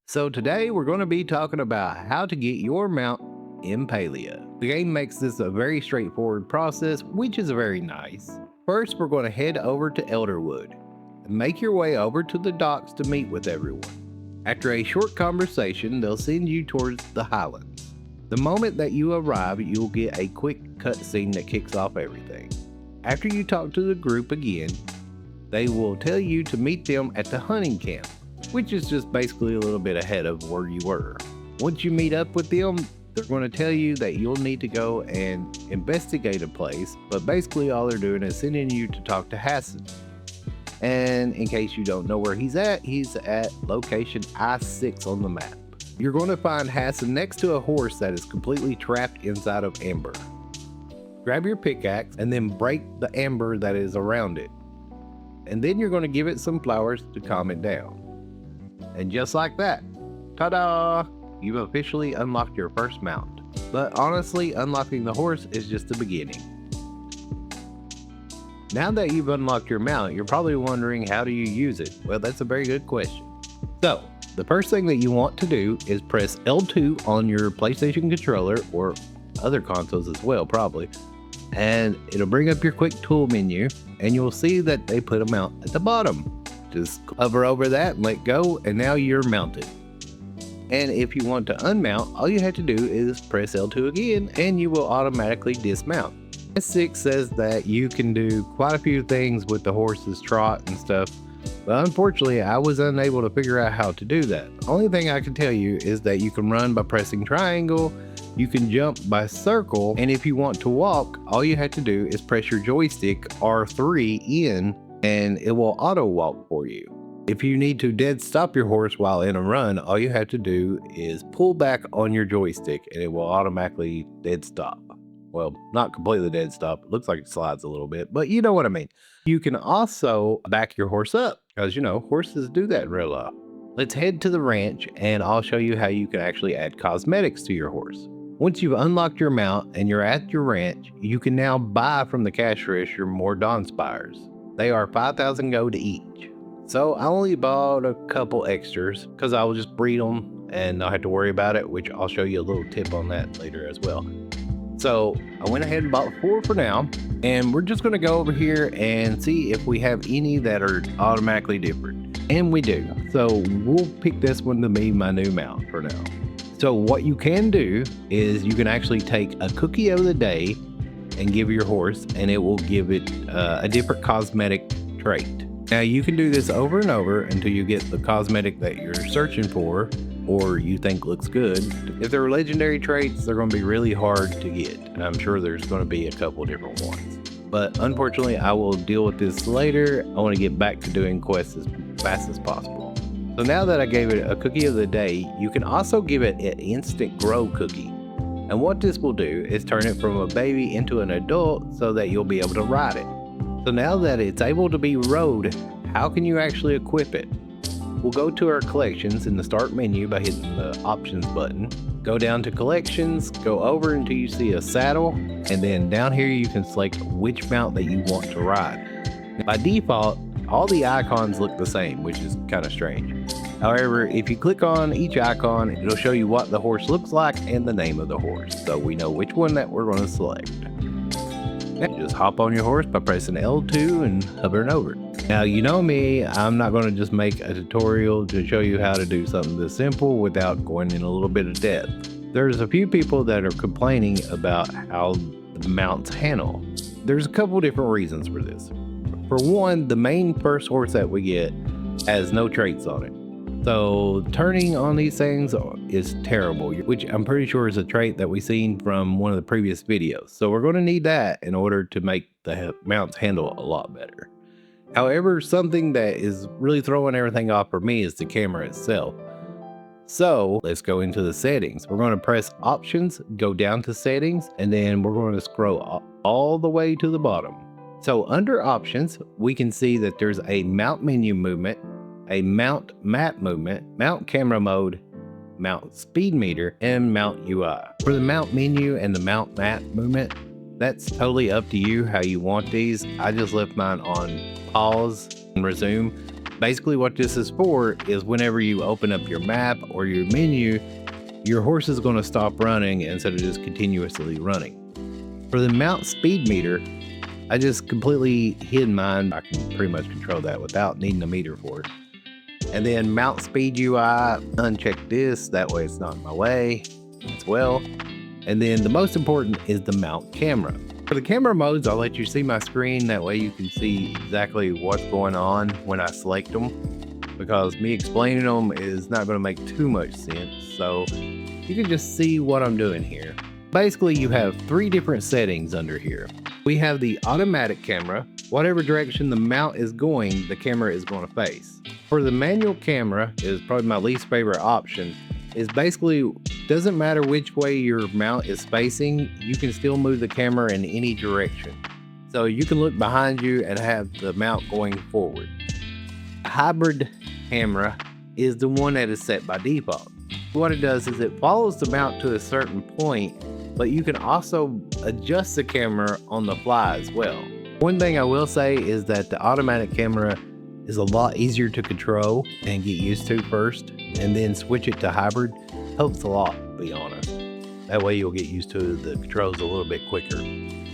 So today we're going to be talking about how to get your mount in Palia. The game makes this a very straightforward process, which is very nice. First, we're going to head over to Elderwood and make your way over to the docks to meet with everyone. After a short conversation, they'll send you towards the Highlands. The moment that you arrive, you'll get a quick cutscene that kicks off everything. After you talk to the group again, they will tell you to meet them at the hunting camp, which is just basically a little bit ahead of where you were. Once you meet up with them, they're going to tell you that you'll need to go and investigate a place, but basically all they're doing is sending you to talk to Hassan. And in case you don't know where he's at location I-6 on the map. You're going to find Hassan next to a horse that is completely trapped inside of amber. Grab your pickaxe and then break the amber that is around it. And then you're going to give it some flowers to calm it down. And just like that, ta-da! You've officially unlocked your first mount. But honestly, unlocking the horse is just the beginning. Now that you've unlocked your mount, you're probably wondering, how do you use it? Well, that's a very good question. So, the first thing that you want to do is press L2 on your PlayStation controller, or other consoles as well, probably. And it'll bring up your quick tool menu, and you'll see that they put a mount at the bottom. Just hover over that and let go, and now you're mounted. And if you want to unmount, all you have to do is press L2 again, and you will automatically dismount. S6 says that you can do quite a few things with the horse's trot and stuff, but unfortunately I was unable to figure out how to do that. The only thing I can tell you is that you can run by pressing triangle, you can jump by circle, and if you want to walk, all you have to do is press your joystick R3 in, and it will auto walk for you. If you need to dead stop your horse while in a run, all you have to do is pull back on your joystick and it will automatically dead stop. Well, not completely dead stop. It looks like it slides a little bit, but you know what I mean. You can also back your horse up because, you know, horses do that in real life. Let's head to the ranch and I'll show you how you can actually add cosmetics to your horse. Once you've unlocked your mount and you're at your ranch, you can now buy from the cash register more Dawn Spires. They are 5,000 gold each. So I only bought a couple extras because I will just breed them and not have to worry about it, which I'll show you a little tip on that later as well. So I went ahead and bought 4 for now, and we're just going to go over here and see if we have any that are automatically different. And we do. So we'll pick this one to be my new mount for now. So what you can do is you can actually take a cookie of the day and give your horse, and it will give it a different cosmetic trait. Now you can do this over and over until you get the cosmetic that you're searching for or you think looks good. If they're legendary traits, they're going to be really hard to get, and I'm sure there's going to be a couple different ones. But unfortunately, I will deal with this later. I want to get back to doing quests as fast as possible. So now that I gave it a cookie of the day, you can also give it an instant grow cookie. And what this will do is turn it from a baby into an adult so that you'll be able to ride it. So now that it's able to be rode, how can you actually equip it? We'll go to our collections in the start menu by hitting the options button. Go down to collections, go over until you see a saddle, and then down here you can select which mount that you want to ride. By default, all the icons look the same, which is kind of strange. However, if you click on each icon, it'll show you what the horse looks like and the name of the horse, so we know which one that we're going to select. Now, just hop on your horse by pressing L2 and hovering over it. Now, you know me, I'm not going to just make a tutorial to show you how to do something this simple without going in a little bit of depth. There's a few people that are complaining about how the mounts handle. There's a couple different reasons for this. For one, the main first horse that we get has no traits on it. So turning on these things is terrible, which I'm pretty sure is a trait that we've seen from one of the previous videos. So we're going to need that in order to make the mounts handle a lot better. However, something that is really throwing everything off for me is the camera itself. So let's go into the settings. We're going to press options, go down to settings, and then we're going to scroll all the way to the bottom. So under options, we can see that there's a mount menu movement, a mount map movement, mount camera mode, mount speed meter, and mount UI. For the mount menu and the mount map movement, that's totally up to you how you want these. I just left mine on pause and resume Basically what this is for is whenever you open up your map or your menu, your horse is going to stop running instead of just continuously running. For the mount speed meter, I just completely hid mine. I can pretty much control that without needing a meter for it. And then mount speed UI, uncheck this, that way it's not in my way as well. And then the most important is the mount camera. For the camera modes, I'll let you see my screen, that way you can see exactly what's going on when I select them, because me explaining them is not going to make too much sense, so you can just see what I'm doing here. Basically, you have 3 different settings under here. We have the automatic camera. Whatever direction the mount is going, the camera is going to face. For the manual camera, is probably my least favorite option, is basically doesn't matter which way your mount is facing, you can still move the camera in any direction. So you can look behind you and have the mount going forward. A hybrid camera is the one that is set by default. What it does is it follows the mount to a certain point, but you can also adjust the camera on the fly as well. One thing I will say is that the automatic camera is a lot easier to control and get used to first, and then switch it to hybrid helps a lot, to be honest. That way you'll get used to the controls a little bit quicker.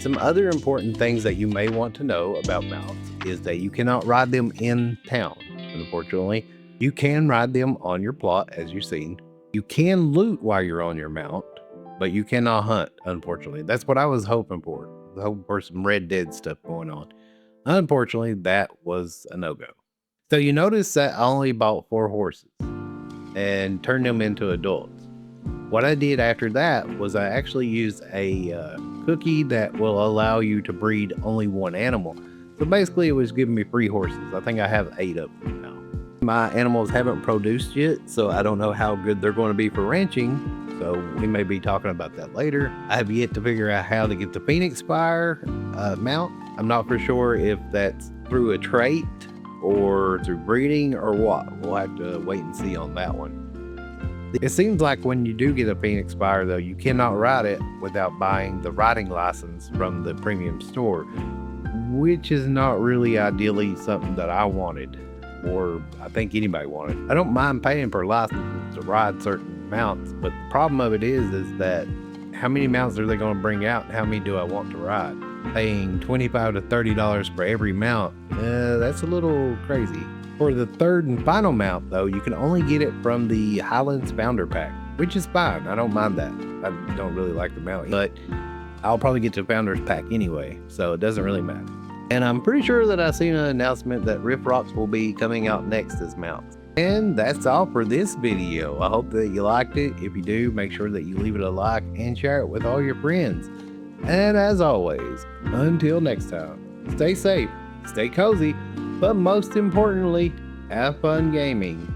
Some other important things that you may want to know about mounts is that you cannot ride them in town, unfortunately. You can ride them on your plot, as you've seen. You can loot while you're on your mount, but you cannot hunt, unfortunately. That's what I was hoping for. I was hoping for some Red Dead stuff going on. Unfortunately, that was a no-go. So you notice that I only bought 4 horses and turned them into adults. What I did after that was I actually used a cookie that will allow you to breed only 1 animal. So basically it was giving me free horses. I think I have 8 of them now. My animals haven't produced yet, so I don't know how good they're going to be for ranching. So we may be talking about that later. I have yet to figure out how to get the Phoenix Fire mount. I'm not for sure if that's through a trait or through breeding or what. We'll have to wait and see on that one. It seems like when you do get a Phoenix Fire though, you cannot ride it without buying the riding license from the premium store, which is not really ideally something that I wanted, or I think anybody wanted. I don't mind paying for licenses to ride certain mounts, but the problem of it is that how many mounts are they going to bring out and how many do I want to ride? Paying $25 to $30 for every mount, that's a little crazy. For the third and final mount though, you can only get it from the Highlands Founder Pack, which is fine. I don't mind that. I don't really like the mount, but I'll probably get the Founders Pack anyway, so it doesn't really matter. And I'm pretty sure that I've seen an announcement that Rift Rocks will be coming out next as mounts. And that's all for this video. I hope that you liked it. If you do, make sure that you leave it a like and share it with all your friends. And as always, until next time, stay safe, stay cozy, but most importantly, have fun gaming.